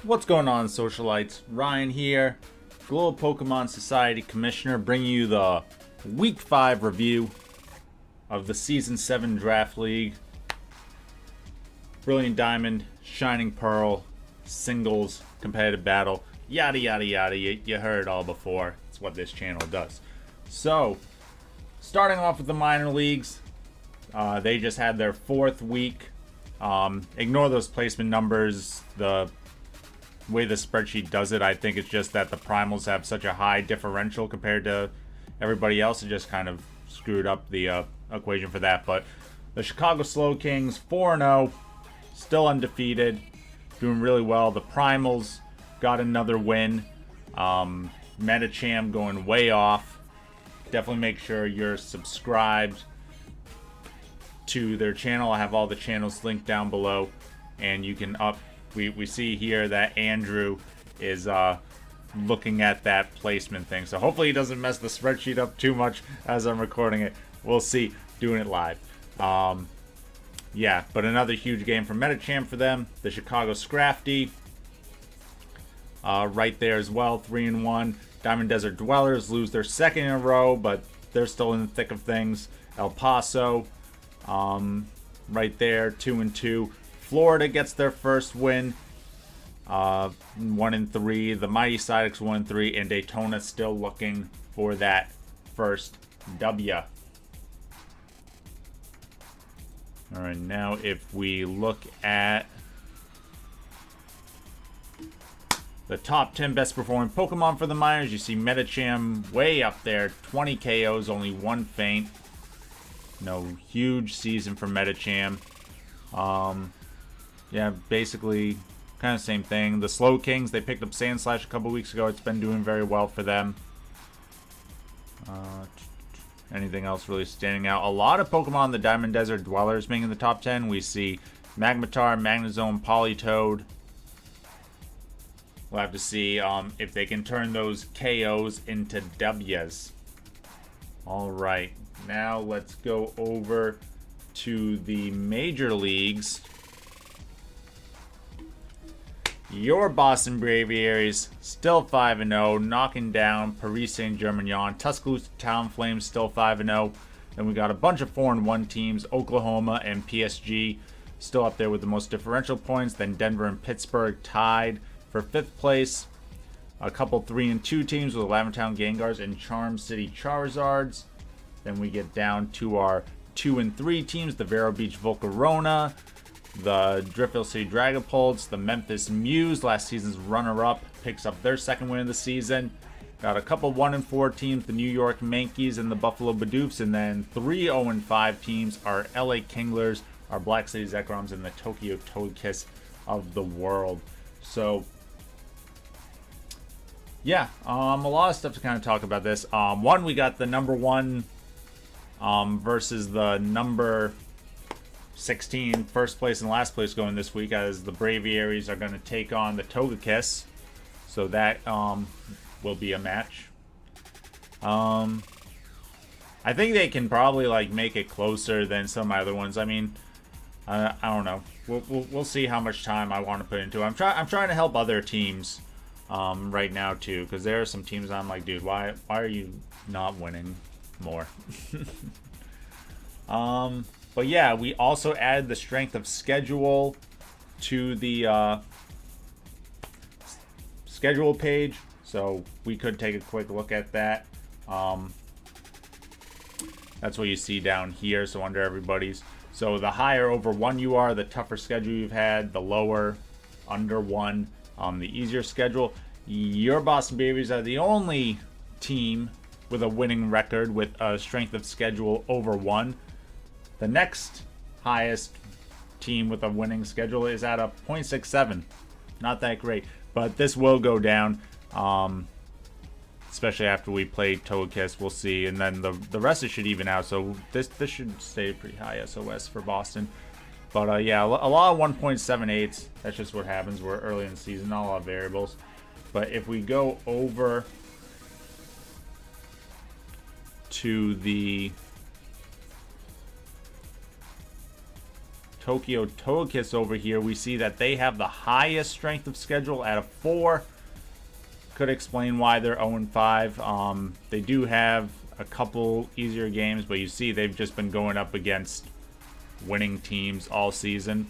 What's going on, Socialites? Ryan here, Global Pokemon Society Commissioner, bringing you the Week 5 review of the Season 7 Draft League. Brilliant Diamond, Shining Pearl, Singles, Competitive Battle, yada yada yada. You heard it all before. It's what this channel does. So, starting off with the minor leagues, they just had their 4th week. Ignore those placement numbers. The way the spreadsheet does it, I think it's just that the primals have such a high differential compared to everybody else. It just kind of screwed up the equation for that. But the Chicago Slow Kings 4-0, still undefeated, doing really well. The primals got another win. Metacham going way off. Definitely make sure you're subscribed to their channel. I have all the channels linked down below, and you can we see here that Andrew is looking at that placement thing, so hopefully he doesn't mess the spreadsheet up too much as I'm recording it. We'll see, doing it live. Yeah, but another huge game for Metacham for them. The Chicago Scrafty right there as well, 3-1. Diamond Desert Dwellers lose their 2nd in a row, but they're still in the thick of things. El Paso right there, 2-2. Florida gets their first win, 1-3. The Mighty Cydex 1-3, and Daytona still looking for that first W. All right, now if we look at the top 10 best performing Pokemon for the minors, you see Metacham way up there, 20 KOs, only 1 faint. No, huge season for Metacham. Yeah, basically kind of same thing. The Slow Kings, they picked up Sandslash a couple weeks ago. It's been doing very well for them. Anything else really standing out? A lot of Pokemon, the Diamond Desert Dwellers being in the top 10. We see Magnetar, Magnezone, Politoed. We'll have to see if they can turn those KOs into W's. Alright, now let's go over to the major leagues. Your Boston Braviaries still 5-0, knocking down Paris Saint-Germain. Tuscaloosa Town Flames still 5-0. Then we got a bunch of 4-1 teams, Oklahoma and PSG still up there with the most differential points. Then Denver and Pittsburgh tied for 5th place. A couple 3-2 teams with Lavatown Gengars and Charm City Charizards. Then we get down to our 2-3 teams, the Vero Beach Volcarona, the Driftville City Dragapults, the Memphis Muse, last season's runner-up, picks up their 2nd win of the season. Got a couple 1-4 teams, the New York Yankees and the Buffalo Bidoofs, and then 3 0-5 teams, our LA Kinglers, our Black City Zekrams, and the Tokyo Togekiss of the world. So, yeah, a lot of stuff to kind of talk about this. One, we got the number 1 versus the number 16, first place and last place going this week, as the Braviaries are going to take on the Togekiss. So that will be a match. I think they can probably like make it closer than some other ones. I mean, I don't know. We'll see how much time I want to put into it. I'm trying to help other teams right now too, because there are some teams I'm like, dude, why are you not winning more? But yeah, we also added the strength of schedule to the schedule page, so we could take a quick look at that. That's what you see down here, so under everybody's. So the higher over 1 you are, the tougher schedule you've had. The lower under 1, the easier schedule. Your Boston Babies are the only team with a winning record with a strength of schedule over 1. The next highest team with a winning schedule is at a 0.67. Not that great, but this will go down, especially after we play Togekiss. We'll see, and then the rest it should even out. So this should stay pretty high SOS for Boston. But yeah, a lot of 1.78s. That's just what happens. We're early in the season, not a lot of variables. But if we go over to the Tokyo Togekiss over here, we see that they have the highest strength of schedule at a 4. Could explain why they're 0-5. They do have a couple easier games, but you see they've just been going up against winning teams all season.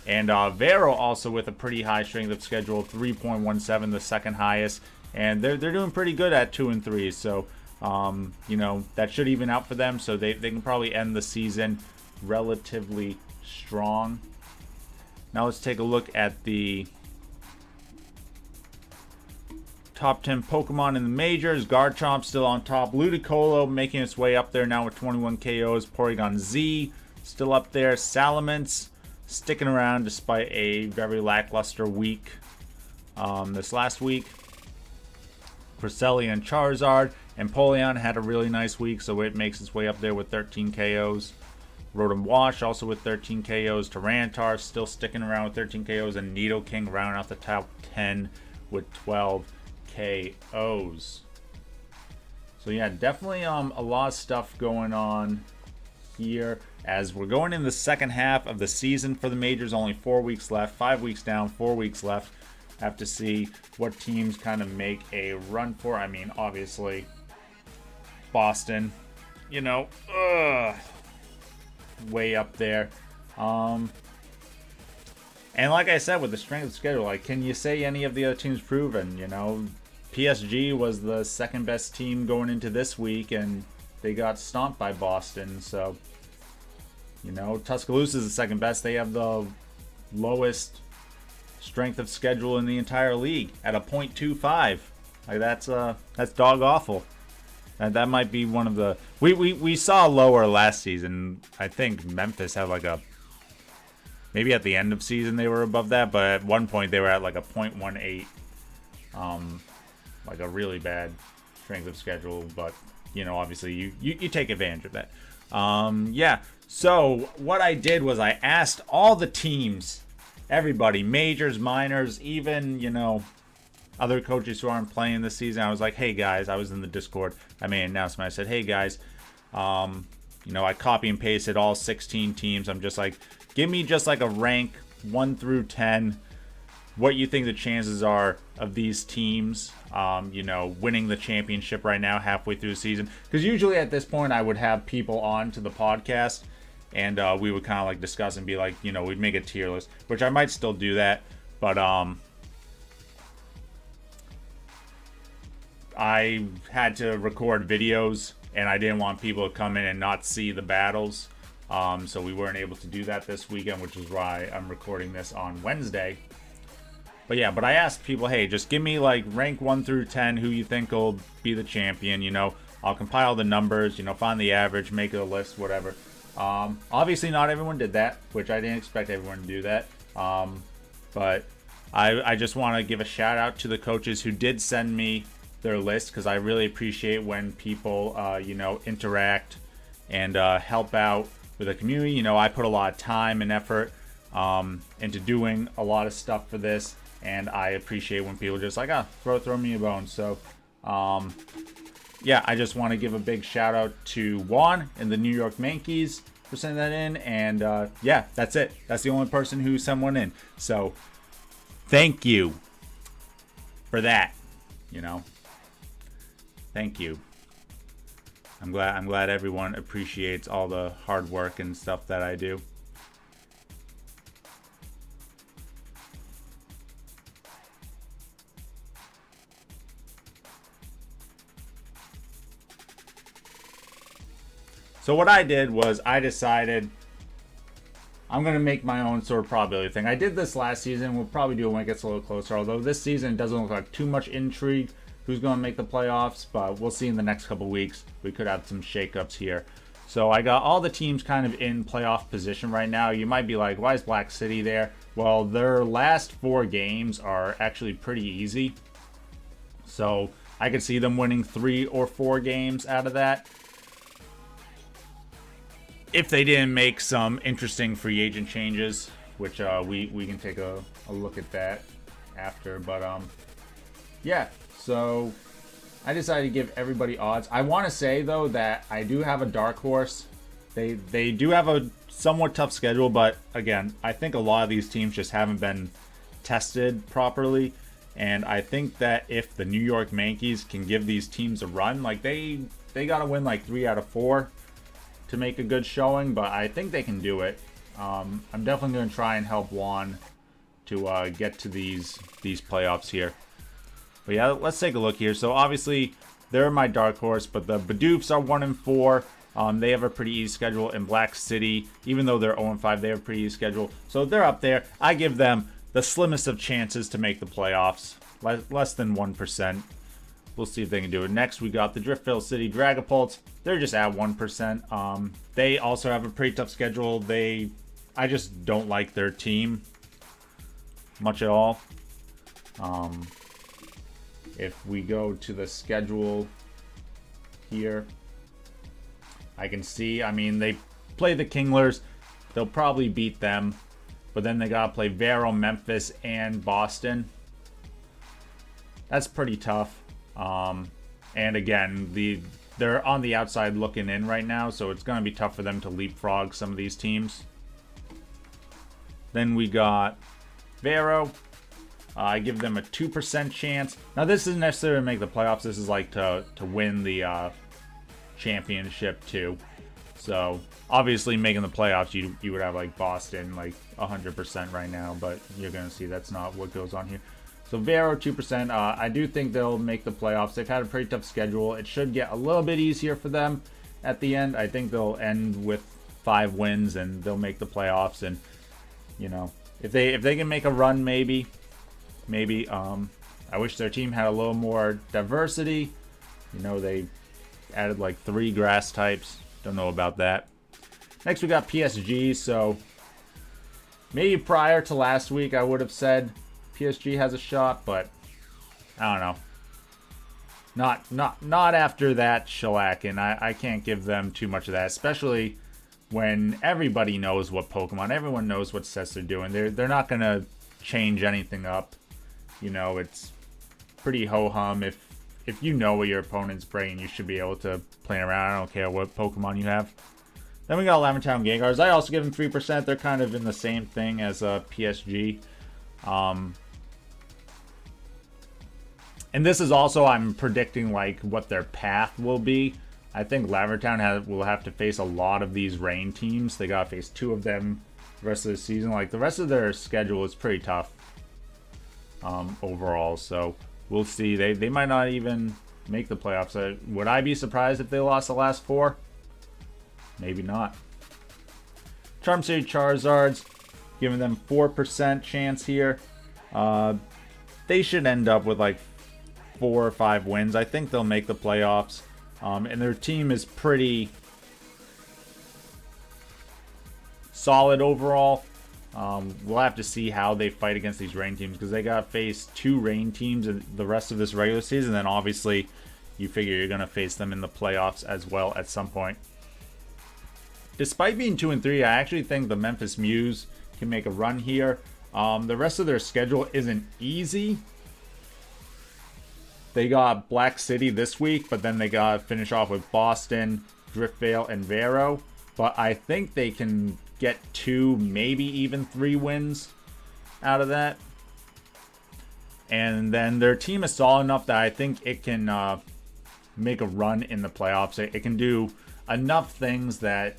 And Vero also with a pretty high strength of schedule, 3.17, the second highest. And they're doing pretty good at 2-3. So, you know, that should even out for them. So they can probably end the season relatively strong. Now let's take a look at the top 10 Pokemon in the majors. Garchomp still on top. Ludicolo making its way up there now with 21 KOs. Porygon Z still up there. Salamence sticking around despite a very lackluster week this last week. Cresselia and Charizard. And Empoleon had a really nice week, so it makes its way up there with 13 KOs. Rotom Wash also with 13 KOs. Tyranitar still sticking around with 13 KOs. And Nidoking rounding out the top 10 with 12 KOs. So yeah, definitely a lot of stuff going on here as we're going in the second half of the season for the majors. Only 4 weeks left, 5 weeks down, 4 weeks left. Have to see what teams kind of make a run for. I mean, obviously Boston, you know, way up there. And like I said, with the strength of schedule, like, can you say any of the other teams proven? You know, PSG was the second best team going into this week, and they got stomped by Boston. So, you know, Tuscaloosa is the second best. They have the lowest strength of schedule in the entire league at a .25. Like, that's dog awful. And that might be one of the we saw lower last season. I think Memphis had like a, maybe at the end of season they were above that, but at one point they were at like a .18. Like a really bad strength of schedule, but you know, obviously you take advantage of that. Yeah. So what I did was I asked all the teams, everybody, majors, minors, even, you know, other coaches who aren't playing this season. I was like, hey guys, I was in the Discord. I made an announcement. I said, hey guys, you know, I copy and pasted all 16 teams. I'm just like, give me just like a rank 1 through 10. What you think the chances are of these teams, you know, winning the championship right now halfway through the season. Because usually at this point I would have people on to the podcast and we would kind of like discuss and be like, you know, we'd make a tier list, which I might still do that. But I had to record videos and I didn't want people to come in and not see the battles. So we weren't able to do that this weekend, which is why I'm recording this on Wednesday. But yeah, but I asked people, hey, just give me like rank 1 through 10, who you think will be the champion. You know, I'll compile the numbers, you know, find the average, make a list, whatever. Obviously not everyone did that, which I didn't expect everyone to do that. But I just want to give a shout out to the coaches who did send me their list, because I really appreciate when people, you know, interact and help out with the community. You know, I put a lot of time and effort into doing a lot of stuff for this, and I appreciate when people just like, throw me a bone. So, yeah, I just want to give a big shout out to Juan and the New York Yankees for sending that in, and yeah, that's it. That's the only person who sent one in. So, thank you for that. You know. Thank you. I'm glad everyone appreciates all the hard work and stuff that I do. So what I did was I decided I'm going to make my own sort of probability thing. I did this last season. We'll probably do it when it gets a little closer, although this season doesn't look like too much intrigue who's going to make the playoffs, but we'll see in the next couple weeks. We could have some shakeups here. So I got all the teams kind of in playoff position right now. You might be like, why is Black City there? Well, their last 4 games are actually pretty easy. So I could see them winning 3 or 4 games out of that, if they didn't make some interesting free agent changes, which we can take a look at that after. But yeah. So I decided to give everybody odds. I want to say, though, that I do have a dark horse. They do have a somewhat tough schedule, but again, I think a lot of these teams just haven't been tested properly. And I think that if the New York Yankees can give these teams a run, like they got to win like 3 out of 4 to make a good showing, but I think they can do it. I'm definitely going to try and help Juan to get to these playoffs here. But yeah, let's take a look here. So obviously, they're my dark horse, but the Bidoofs are 1-4. They have a pretty easy schedule. In Black City, even though they're 0-5, they have a pretty easy schedule. So they're up there. I give them the slimmest of chances to make the playoffs. Less than 1%. We'll see if they can do it. Next, we got the Driftville City Dragapults. They're just at 1%. They also have a pretty tough schedule. I just don't like their team much at all. If we go to the schedule here, I can see, I mean, they play the Kinglers. They'll probably beat them. But then they got to play Vero, Memphis, and Boston. That's pretty tough. And again, they're on the outside looking in right now, so it's going to be tough for them to leapfrog some of these teams. Then we got Vero. I give them a 2% chance. Now, this isn't necessarily to make the playoffs. This is like to win the championship too. So obviously, making the playoffs, you would have like Boston like 100% right now, but you're gonna see that's not what goes on here. So Vero 2%. I do think they'll make the playoffs. They've had a pretty tough schedule. It should get a little bit easier for them at the end. I think they'll end with 5 wins and they'll make the playoffs. And you know, if they can make a run, maybe. I wish their team had a little more diversity. You know, they added like 3 grass types. Don't know about that. Next, we got PSG. So maybe prior to last week, I would have said PSG has a shot, but I don't know. Not after that shellacking. I can't give them too much of that, especially when everybody knows what Pokemon, everyone knows what sets they're doing. They're not gonna change anything up. You know, it's pretty ho-hum. If you know what your opponent's bringing, you should be able to play around. I don't care what Pokemon you have. Then we got Laventtown Gengars. I also give them 3%. They're kind of in the same thing as PSG. And this is also, I'm predicting like what their path will be. I think Laventtown will have to face a lot of these rain teams. They got to face 2 of them the rest of the season. Like the rest of their schedule is pretty tough overall. So we'll see. They might not even make the playoffs. Would I be surprised if they lost the last 4? Maybe not. Charm City Charizards, giving them 4% chance here. They should end up with like 4 or 5 wins. I think they'll make the playoffs. And their team is pretty solid overall. We'll have to see how they fight against these rain teams because they got to face 2 rain teams in the rest of this regular season. Then obviously you figure you're going to face them in the playoffs as well at some point. Despite being 2-3, I actually think the Memphis Muse can make a run here. The rest of their schedule isn't easy. They got Black City this week, but then they got to finish off with Boston, Driftvale, and Vero. But I think they can get 2, maybe even 3 wins out of that. And then their team is solid enough that I think it can make a run in the playoffs. It can do enough things that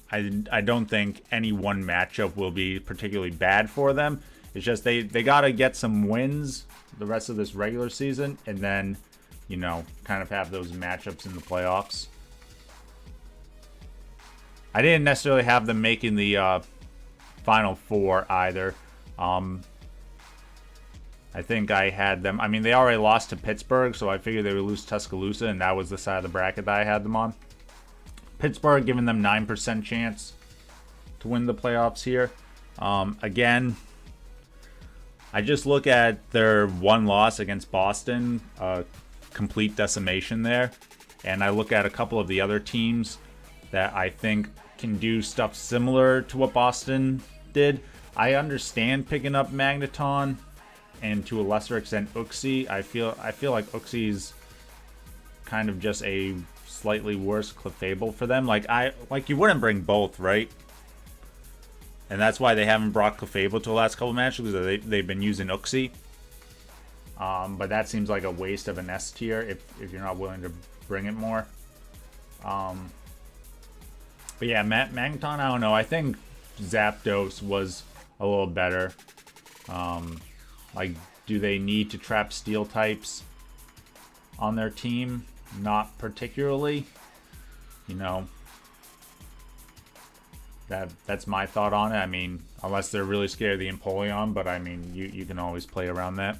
I don't think any one matchup will be particularly bad for them. It's just they got to get some wins the rest of this regular season and then, you know, kind of have those matchups in the playoffs. I didn't necessarily have them making the Final 4 either. I think I had them. I mean, they already lost to Pittsburgh, so I figured they would lose Tuscaloosa, and that was the side of the bracket that I had them on. Pittsburgh giving them 9% chance to win the playoffs here. Again, I just look at their 1 loss against Boston, complete decimation there, and I look at a couple of the other teams that I think can do stuff similar to what Boston did. I understand picking up Magneton and to a lesser extent Uxie. I feel like Uxie's kind of just a slightly worse Clefable for them. Like you wouldn't bring both, right? And that's why they haven't brought Clefable to the last couple matches, because they've been using Uxie. But that seems like a waste of an S tier if you're not willing to bring it more. But yeah, Magneton, I don't know. I think Zapdos was a little better. Like, do they need to trap Steel types on their team? Not particularly. You know, that's my thought on it. I mean, unless they're really scared of the Empoleon, but I mean, you can always play around that.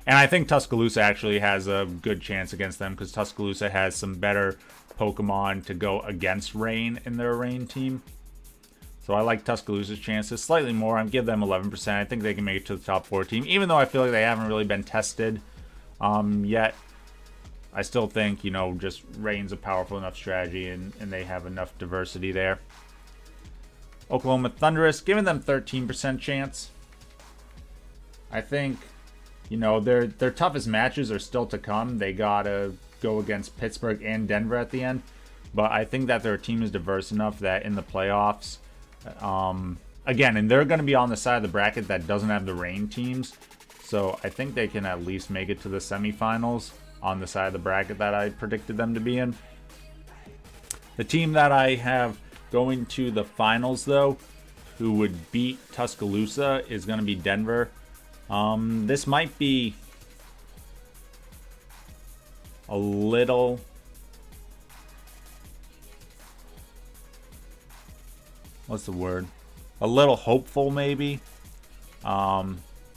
And I think Tuscaloosa actually has a good chance against them, because Tuscaloosa has some better Pokemon to go against Rain in their Rain team. So I like Tuscaloosa's chances slightly more. I'd give them 11%. I think they can make it to the top 4 team, even though I feel like they haven't really been tested yet. I still think, you know, just Rain's a powerful enough strategy, and they have enough diversity there. Oklahoma Thunderous, giving them 13% chance. I think, you know, their toughest matches are still to come. They gotta go against Pittsburgh and Denver at the end. But I think that their team is diverse enough that in the playoffs, again, and they're going to be on the side of the bracket that doesn't have the Rain teams. So I think they can at least make it to the semifinals on the side of the bracket that I predicted them to be in. The team that I have going to the finals, though, who would beat Tuscaloosa, is going to be Denver. This might be a little... what's the word? A little hopeful, maybe.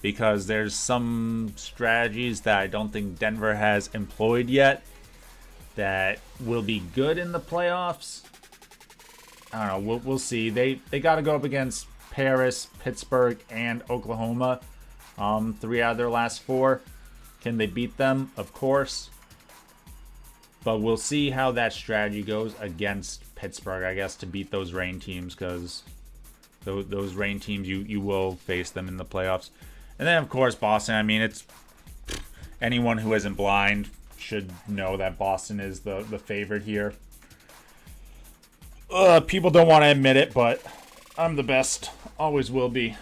Because there's some strategies that I don't think Denver has employed yet that will be good in the playoffs. I don't know. We'll see. They got to go up against Paris, Pittsburgh, and Oklahoma. 3 out of their last 4. Can they beat them? Of course. But we'll see how that strategy goes against Pittsburgh, I guess, to beat those Rain teams, because those Rain teams, you will face them in the playoffs. And then, of course, Boston. I mean, it's anyone who isn't blind should know that Boston is the favorite here. People don't want to admit it, but I'm the best. Always will be.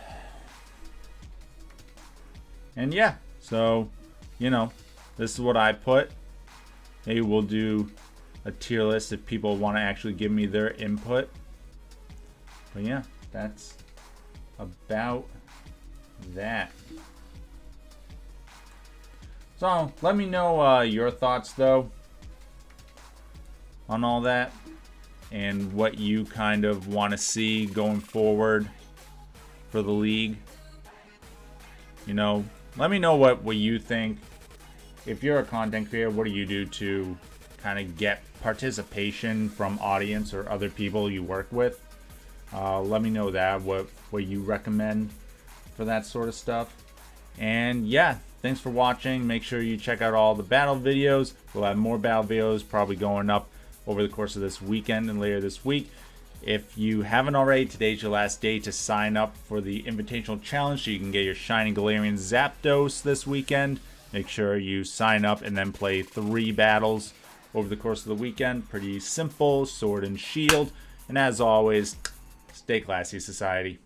And yeah, so, you know, this is what I put. Maybe we'll do a tier list if people want to actually give me their input. But yeah, that's about that. So let me know your thoughts, though, on all that, and what you kind of want to see going forward for the league. You know, let me know what you think. If you're a content creator, what do you do to kind of get participation from audience or other people you work with? Let me know that, what you recommend for that sort of stuff. And yeah, thanks for watching. Make sure you check out all the battle videos. We'll have more battle videos probably going up over the course of this weekend and later this week. If you haven't already, today's your last day to sign up for the Invitational Challenge so you can get your Shiny Galarian Zapdos this weekend. Make sure you sign up and then play 3 battles over the course of the weekend. Pretty simple, sword and shield. And as always, stay classy, society.